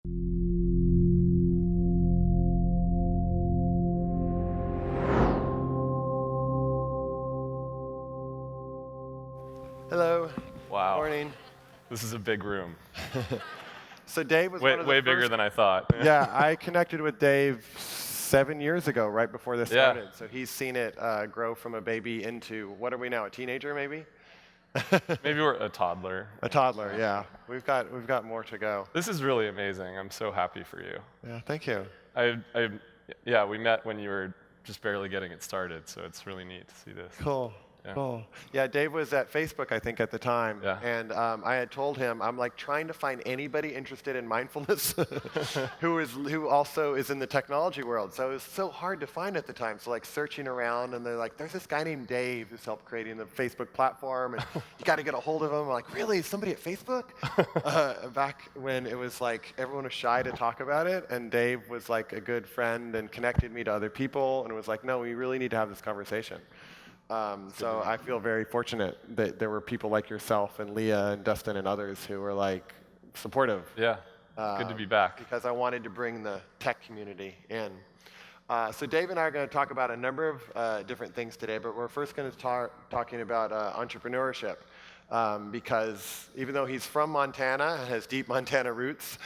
Hello. Wow. Morning. This is a big room. So Dave was one of the Way bigger first. than I thought. Yeah, I connected with Dave 7 years ago, right before this Yeah. started. So he's seen it grow from a baby into, what are we now, a teenager maybe? Maybe we're a toddler. A toddler, yeah. We've got more to go. This is really amazing. I'm so happy for you. Yeah, thank you. Yeah, we met when you were just barely getting it started, so it's really neat to see this. Cool. Yeah. Cool. Yeah, Dave was at Facebook, I think, at the time. Yeah. And I had told him, I'm like trying to find anybody interested in mindfulness who also is in the technology world. So it was so hard to find at the time. So like searching around, and they're like, there's this guy named Dave who's helped creating the Facebook platform, and you got to get a hold of him. I'm like, really? Somebody at Facebook? Back when it was like everyone was shy to talk about it, and Dave was like a good friend and connected me to other people, and it was like, no, we really need to have this conversation. So I feel very fortunate that there were people like yourself and Leah and Dustin and others who were like supportive. Yeah, good to be back. Because I wanted to bring the tech community in. So Dave and I are going to talk about a number of different things today, but we're first going to start talking about entrepreneurship. Because even though he's from Montana and has deep Montana roots,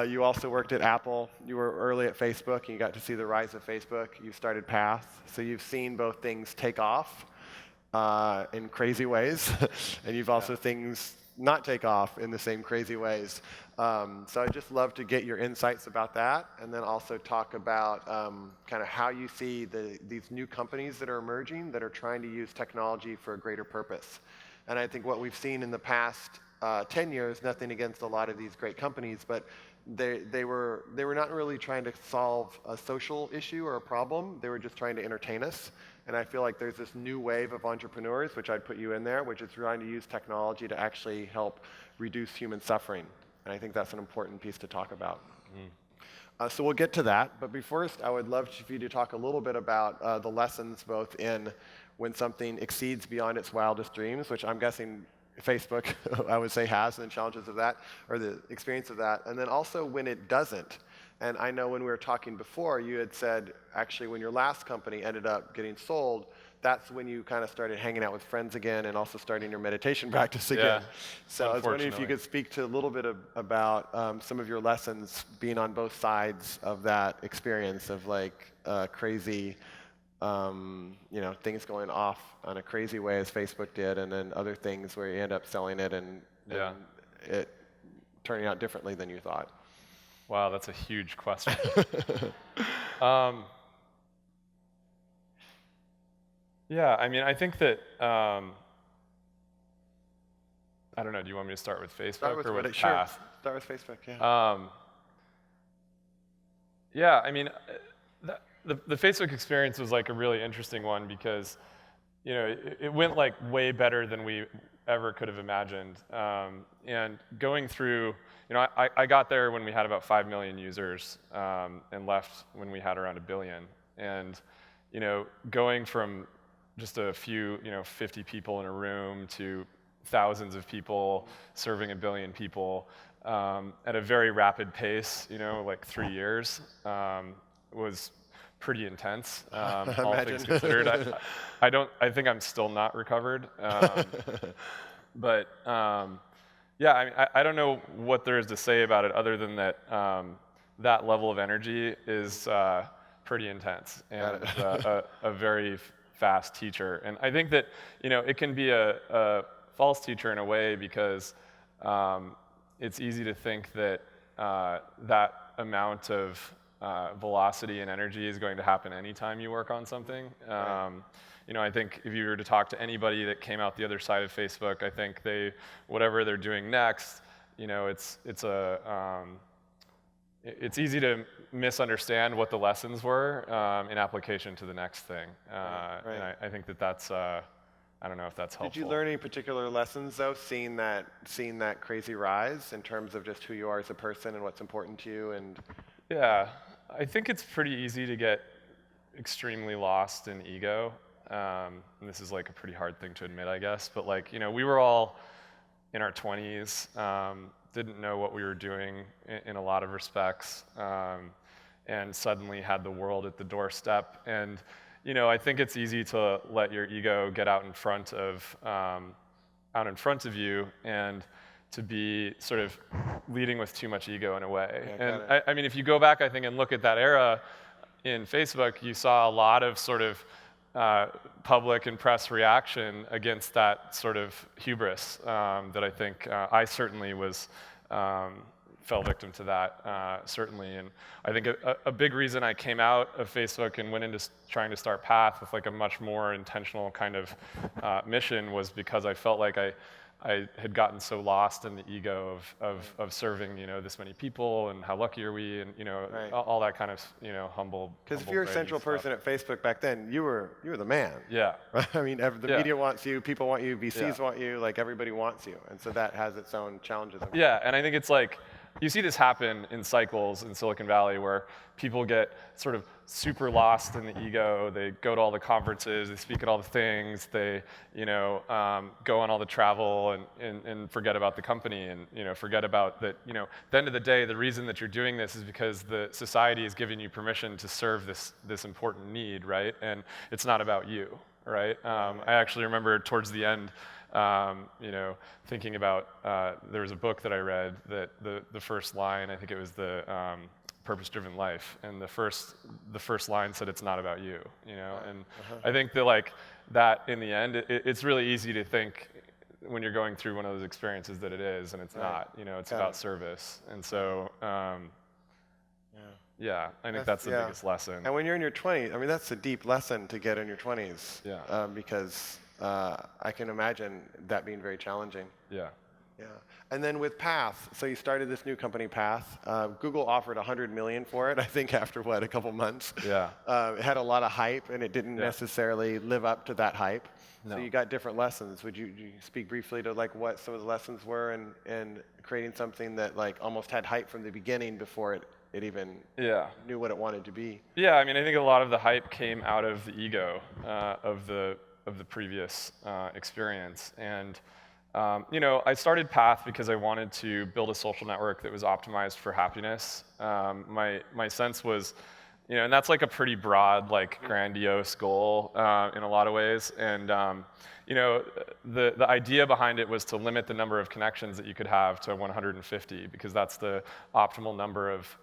you also worked at Apple. You were early at Facebook, and you got to see the rise of Facebook. You started Path, so you've seen both things take off in crazy ways, and you've also things not take off in the same crazy ways. So I'd just love to get your insights about that, and then also talk about kind of how you see these new companies that are emerging that are trying to use technology for a greater purpose. And I think what we've seen in the past 10 years, nothing against a lot of these great companies, but they were not really trying to solve a social issue or a problem. They were just trying to entertain us. And I feel like there's this new wave of entrepreneurs, which I'd put you in there, which is trying to use technology to actually help reduce human suffering. And I think that's an important piece to talk about. So we'll get to that. But first, I would love for you to talk a little bit about the lessons both in when something exceeds beyond its wildest dreams, which I'm guessing Facebook, I would say, has, and the challenges of that, or the experience of that, and then also when it doesn't. And I know when we were talking before, you had said, actually, when your last company ended up getting sold, that's when you kind of started hanging out with friends again and also starting your meditation practice again. So I was wondering if you could speak to a little bit about some of your lessons being on both sides of that experience of like crazy, things going off on a crazy way as Facebook did, and then other things where you end up selling it and it turning out differently than you thought. Wow, that's a huge question. Yeah, I mean, I think that, I don't know, do you want me to start with Facebook or with Path? Sure, start with Facebook, yeah. Yeah, I mean, the Facebook experience was like a really interesting one because, it went like way better than we ever could have imagined. And going through, I got there when we had about 5 million users and left when we had around 1 billion. And, going from just a few, 50 people in a room to thousands of people serving 1 billion people at a very rapid pace, like 3 years, was pretty intense, all things considered. I think I'm still not recovered. But yeah, I mean, I don't know what there is to say about it other than that that level of energy is pretty intense and a very fast teacher. And I think that, it can be a false teacher in a way because it's easy to think that that amount of velocity and energy is going to happen anytime you work on something. I think if you were to talk to anybody that came out the other side of Facebook, I think whatever they're doing next, it's easy to misunderstand what the lessons were in application to the next thing. And I think that's I don't know if that's helpful. Did you learn any particular lessons though, seeing that crazy rise in terms of just who you are as a person and what's important to you? And yeah, I think it's pretty easy to get extremely lost in ego. And this is like a pretty hard thing to admit, I guess. But like, we were all in our 20s, didn't know what we were doing in a lot of respects, and suddenly had the world at the doorstep. And I think it's easy to let your ego get out in front of you, and to be sort of leading with too much ego in a way. Yeah, and I mean, if you go back, I think, and look at that era in Facebook, you saw a lot of sort of public and press reaction against that sort of hubris that I think I certainly fell victim to that, certainly. And I think a big reason I came out of Facebook and went into trying to start Path with like a much more intentional kind of mission was because I felt like I had gotten so lost in the ego of serving, this many people, and how lucky are we, and Right. all that kind of humble. Because if you're a central person at Facebook back then, you were the man. Yeah. Right? I mean, the Yeah. media wants you, people want you, VCs Yeah. want you, like everybody wants you, and so that has its own challenges. Yeah, and I think it's like, you see this happen in cycles in Silicon Valley where people get sort of super lost in the ego. They go to all the conferences, they speak at all the things, they go on all the travel and forget about the company, and forget about that. At the end of the day, the reason that you're doing this is because the society is giving you permission to serve this important need, right? And it's not about you, right? I actually remember towards the end, thinking about, there was a book that I read that the first line, I think it was the Purpose-Driven Life, and the first line said, "It's not about you," and I think that like that in the end, it's really easy to think when you're going through one of those experiences that it is, and it's not. It's about service, and so. Yeah, I think that's the biggest lesson. And when you're in your 20s, I mean, that's a deep lesson to get in your 20s. Yeah. Because I can imagine that being very challenging. Yeah. Yeah. And then with Path, so you started this new company, Path. Google offered $100 million for it, I think, after a couple months. Yeah. It had a lot of hype, and it didn't necessarily live up to that hype. No. So you got different lessons. Would you speak briefly to like what some of the lessons were in creating something that like almost had hype from the beginning before it even knew what it wanted to be? Yeah, I mean, I think a lot of the hype came out of the ego of the previous experience. And I started Path because I wanted to build a social network that was optimized for happiness. My sense was, and that's like a pretty broad, like grandiose goal in a lot of ways. And the idea behind it was to limit the number of connections that you could have to 150, because that's the optimal number of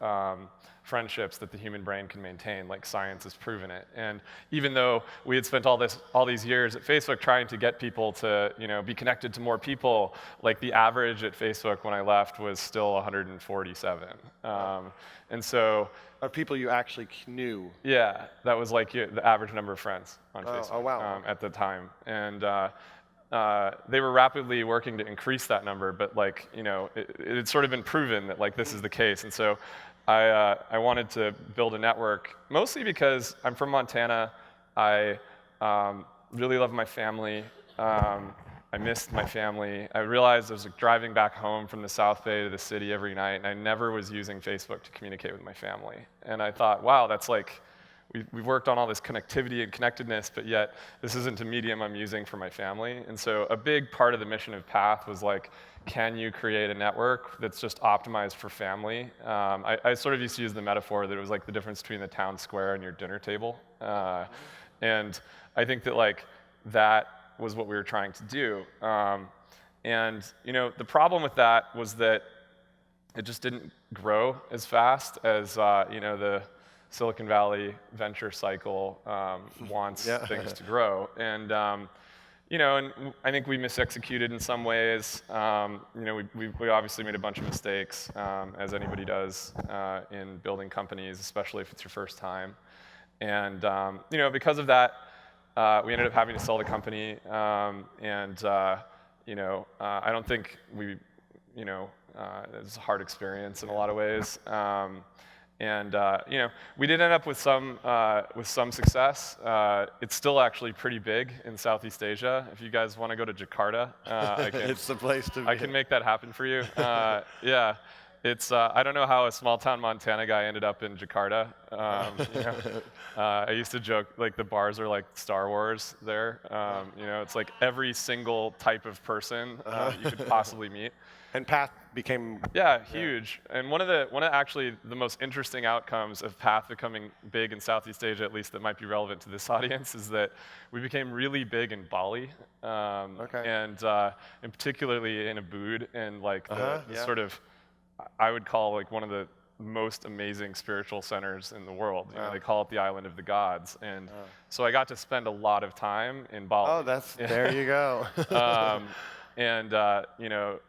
friendships that the human brain can maintain. Like, science has proven it. And even though we had spent all these years at Facebook trying to get people to be connected to more people, like the average at Facebook when I left was still 147. And so Of people you actually knew. yeah, that was like the average number of friends on Facebook. Oh, wow. At the time. And they were rapidly working to increase that number, but like, it had sort of been proven that like this is the case. And so I wanted to build a network, mostly because I'm from Montana. I really love my family. I missed my family. I realized I was like driving back home from the South Bay to the city every night, and I never was using Facebook to communicate with my family. And I thought, wow, that's like, we've worked on all this connectivity and connectedness, but yet this isn't a medium I'm using for my family. And so a big part of the mission of Path was like, can you create a network that's just optimized for family? I sort of used to use the metaphor that it was like the difference between the town square and your dinner table. And I think that like that was what we were trying to do. And the problem with that was that it just didn't grow as fast as the Silicon Valley venture cycle wants things to grow. And and I think we misexecuted in some ways. We obviously made a bunch of mistakes, as anybody does in building companies, especially if it's your first time. And because of that, we ended up having to sell the company. I don't think it was a hard experience in a lot of ways. We did end up with some success. It's still actually pretty big in Southeast Asia. If you guys want to go to Jakarta, It's the place to be. I can make that happen for you. Yeah, it's I don't know how a small-town Montana guy ended up in Jakarta. I used to joke like the bars are like Star Wars there. It's like every single type of person you could possibly meet. And Path became. Yeah, huge. And one of actually the most interesting outcomes of Path becoming big in Southeast Asia, at least that might be relevant to this audience, is that we became really big in Bali, and particularly in Ubud, and like the sort of, I would call like one of the most amazing spiritual centers in the world. You know, they call it the island of the gods, and so I got to spend a lot of time in Bali. Oh, there you go. And you know,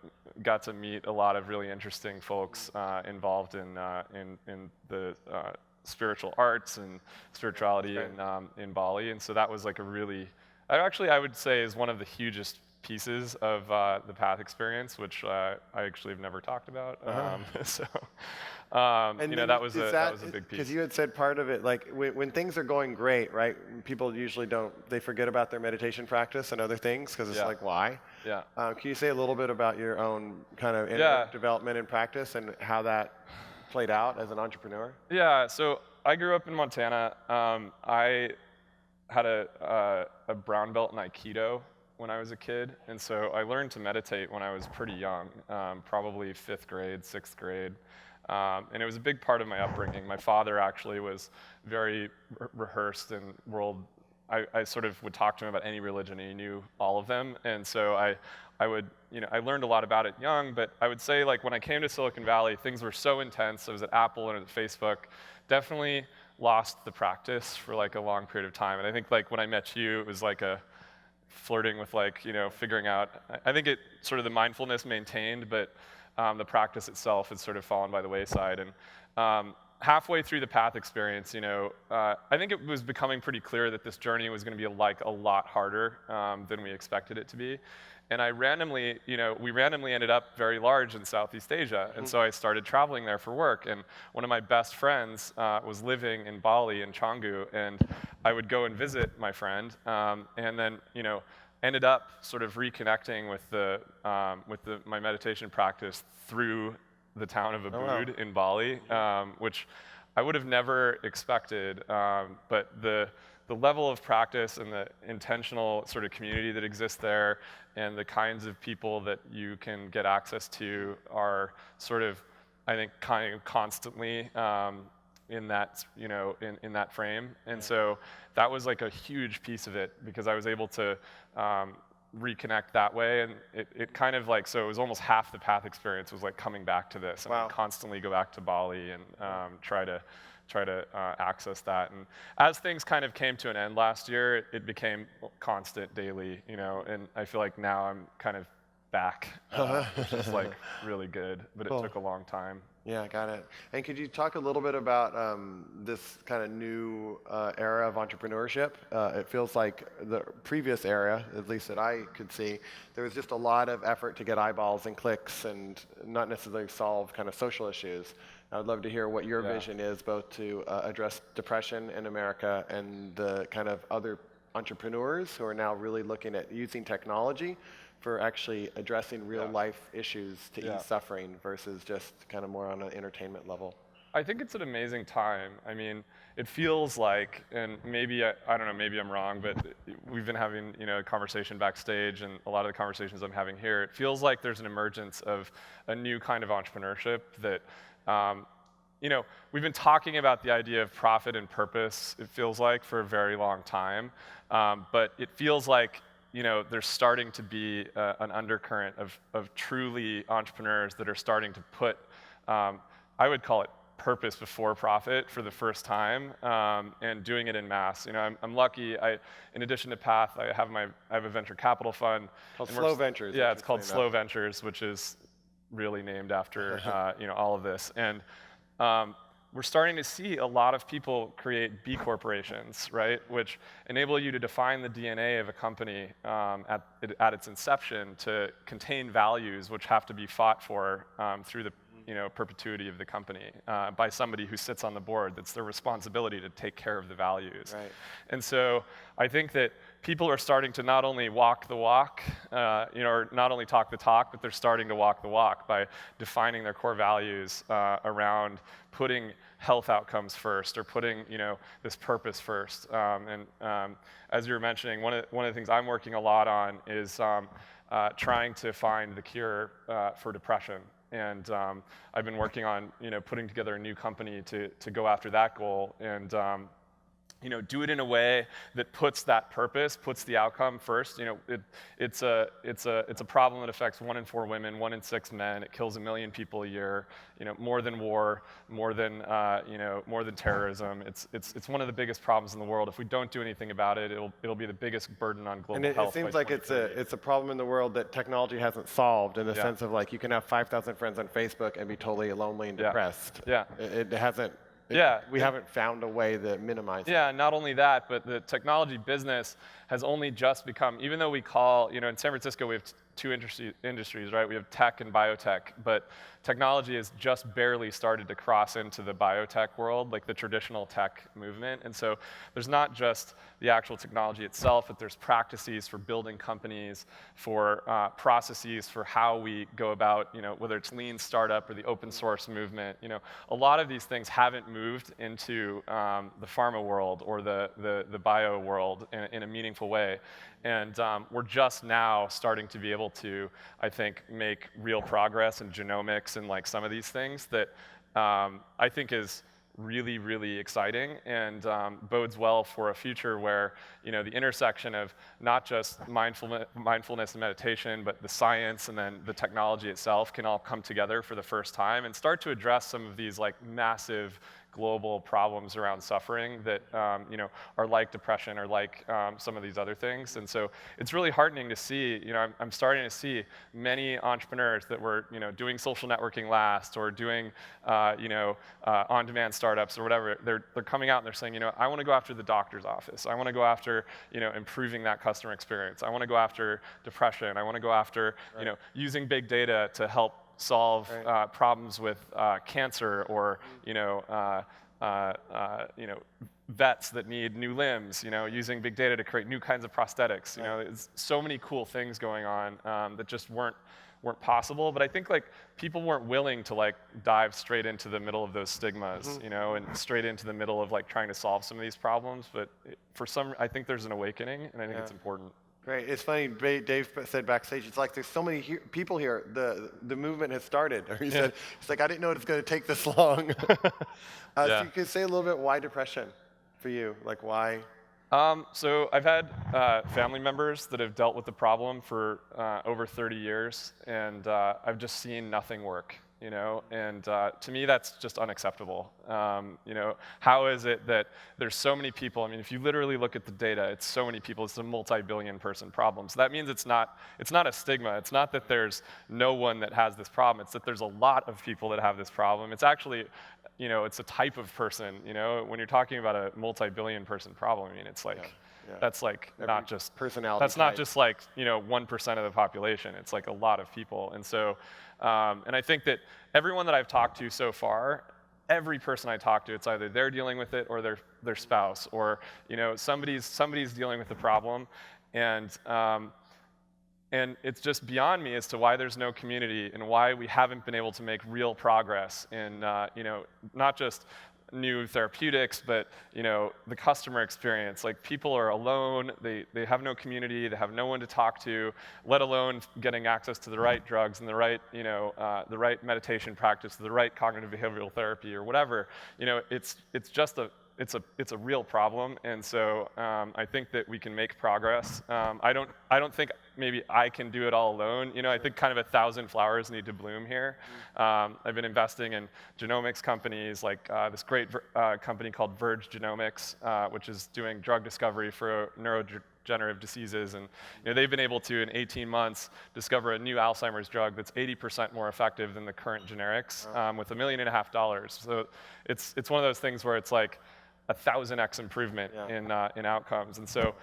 got to meet a lot of really interesting folks involved in the spiritual arts and spirituality in Bali, and so that was like a really, I would say is one of the hugest pieces of the Path experience, which I actually have never talked about. So, you know, that was a big piece. Because you had said part of it, like when things are going great, right? People usually they forget about their meditation practice and other things because it's like, why? Yeah. Can you say a little bit about your own kind of inner development and practice and how that played out as an entrepreneur? Yeah. So I grew up in Montana. I had a brown belt in Aikido when I was a kid, and so I learned to meditate when I was pretty young, probably 5th grade, 6th grade. And it was a big part of my upbringing. My father actually was very rehearsed in I sort of would talk to him about any religion, and he knew all of them. And so I would, you know, I learned a lot about it young, but I would say like when I came to Silicon Valley, things were so intense. I was at Apple and at Facebook, definitely lost the practice for like a long period of time. And I think like when I met you, it was like a flirting with like, you know, figuring out, I think it sort of the mindfulness maintained, but the practice itself had sort of fallen by the wayside. And halfway through the Path experience, you know, I think it was becoming pretty clear that this journey was going to be like a lot harder than we expected it to be. And we randomly ended up very large in Southeast Asia. And so I started traveling there for work. And one of my best friends was living in Bali, in Canggu. And I would go and visit my friend. And then, you know, ended up sort of reconnecting with my meditation practice through the town of Ubud in Bali, which I would have never expected. But the level of practice and the intentional sort of community that exists there and the kinds of people that you can get access to are sort of, I think, kind of constantly in that, you know, in that frame. And so that was like a huge piece of it because I was able to reconnect that way, and it kind of like, so it was almost half the Path experience was like coming back to this, and I'd constantly go back to Bali and try to access that. And as things kind of came to an end last year, it constant daily, you know, and I feel like now I'm kind of back, which is like really good, but it took a long time. Yeah, got it. And could you talk a little bit about this kind of new era of entrepreneurship? It feels like the previous era, at least that I could see, there was just a lot of effort to get eyeballs and clicks and not necessarily solve kind of social issues. I would love to hear what your vision is, both to address depression in America and the kind of other entrepreneurs who are now really looking at using technology for actually addressing real life issues to ease suffering versus just kind of more on an entertainment level. I think it's an amazing time. I mean, it feels like, and maybe, I don't know, maybe I'm wrong, but we've been having, you know, a conversation backstage, and a lot of the conversations I'm having here, it feels like there's an emergence of a new kind of entrepreneurship that, you know, we've been talking about the idea of profit and purpose, it feels like, for a very long time, but it feels like, you know, there's starting to be an undercurrent of truly entrepreneurs that are starting to put, I would call it purpose before profit for the first time, and doing it in mass. You know, I'm lucky. In addition to Path, I have a venture capital fund called Slow Ventures. Yeah, it's called Slow Ventures, which is really named after you know, all of this. And we're starting to see a lot of people create B corporations, right, which enable you to define the DNA of a company at its inception to contain values which have to be fought for through the, you know, perpetuity of the company by somebody who sits on the board. That's their responsibility to take care of the values. Right. And so I think that people are starting to not only walk the walk, you know, or not only talk the talk, but they're starting to walk the walk by defining their core values around putting health outcomes first, or putting, you know, this purpose first. And as you were mentioning, one of the things I'm working a lot on is trying to find the cure for depression. And I've been working on, putting together a new company to go after that goal, and do it in a way that puts that purpose, puts the outcome first. It's a problem that affects 1 in 4 women, 1 in 6 men. It kills 1 million people a year. More than war, more than terrorism. It's one of the biggest problems in the world. If we don't do anything about it, it'll be the biggest burden on global health. And it seems like it's a problem in the world that technology hasn't solved, in the sense of like you can have 5,000 friends on Facebook and be totally lonely and depressed. Yeah. It hasn't. We haven't found a way to minimize it. Yeah, not only that, but the technology business has only just become, even though we call, in San Francisco we have two industries, right? We have tech and biotech, but technology has just barely started to cross into the biotech world, like the traditional tech movement. And so there's not just the actual technology itself, but there's practices for building companies, for processes for how we go about, whether it's lean startup or the open source movement. A lot of these things haven't moved into the pharma world or the bio world in a meaningful way. And we're just now starting to be able to, I think, make real progress in genomics and like some of these things that I think is really, really exciting, and bodes well for a future where the intersection of not just mindfulness and meditation, but the science and then the technology itself can all come together for the first time and start to address some of these like massive global problems around suffering that are like depression or like some of these other things. And so it's really heartening to see. I'm starting to see many entrepreneurs that were doing social networking last or doing on-demand startups or whatever. They're coming out and they're saying, I want to go after the doctor's office. I want to go after improving that customer experience. I want to go after depression. I want to go after using big data to help solve problems with cancer or vets that need new limbs. Using big data to create new kinds of prosthetics. There's so many cool things going on that just weren't possible. But I think like people weren't willing to like dive straight into the middle of those stigmas, and straight into the middle of like trying to solve some of these problems. But I think there's an awakening, and I think it's important. Great. It's funny, Dave said backstage, it's like there's so many people here, the movement has started. Or he said, it's like, I didn't know it was going to take this long. So you could say a little bit, why depression for you? Like why? So I've had family members that have dealt with the problem for over 30 years, and I've just seen nothing work. And to me that's just unacceptable. How is it that there's so many people? I mean, if you literally look at the data, it's so many people. It's a multi-billion person problem. So that means it's not a stigma. It's not that there's no one that has this problem. It's that there's a lot of people that have this problem. It's actually, it's a type of person. When you're talking about a multi-billion person problem, I mean, it's like. That's like not just personality. That's not just like 1% of the population. It's like a lot of people, and so, and I think that everyone that I've talked to so far, every person I talk to, it's either they're dealing with it or their spouse, or somebody's dealing with the problem, and it's just beyond me as to why there's no community and why we haven't been able to make real progress in not just new therapeutics, but the customer experience. Like people are alone, they have no community, they have no one to talk to, let alone getting access to the right drugs and the right meditation practice, the right cognitive behavioral therapy or whatever. It's a real problem, and so I think that we can make progress. I don't think maybe I can do it all alone. I think kind of 1,000 flowers need to bloom here. I've been investing in genomics companies like this great company called Verge Genomics, which is doing drug discovery for neurodegenerative diseases, and they've been able to in 18 months discover a new Alzheimer's drug that's 80% more effective than the current generics with $1.5 million. So it's one of those things where it's like 1,000x improvement in outcomes, and so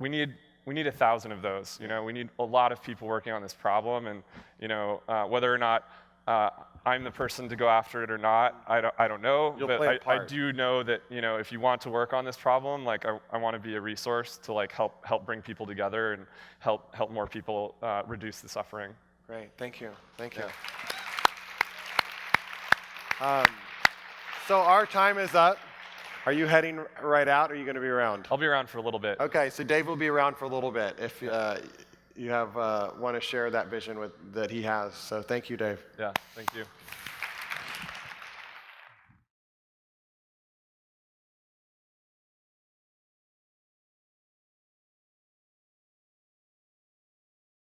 we need 1,000 of those. We need a lot of people working on this problem, and whether or not I'm the person to go after it or not, I don't know. But I do know that if you want to work on this problem, like I want to be a resource to like help bring people together and help more people reduce the suffering. Great, thank you. So our time is up. Are you heading right out, or are you going to be around? I'll be around for a little bit. Okay, so Dave will be around for a little bit. If you have want to share that vision that he has. So thank you, Dave. Yeah, thank you.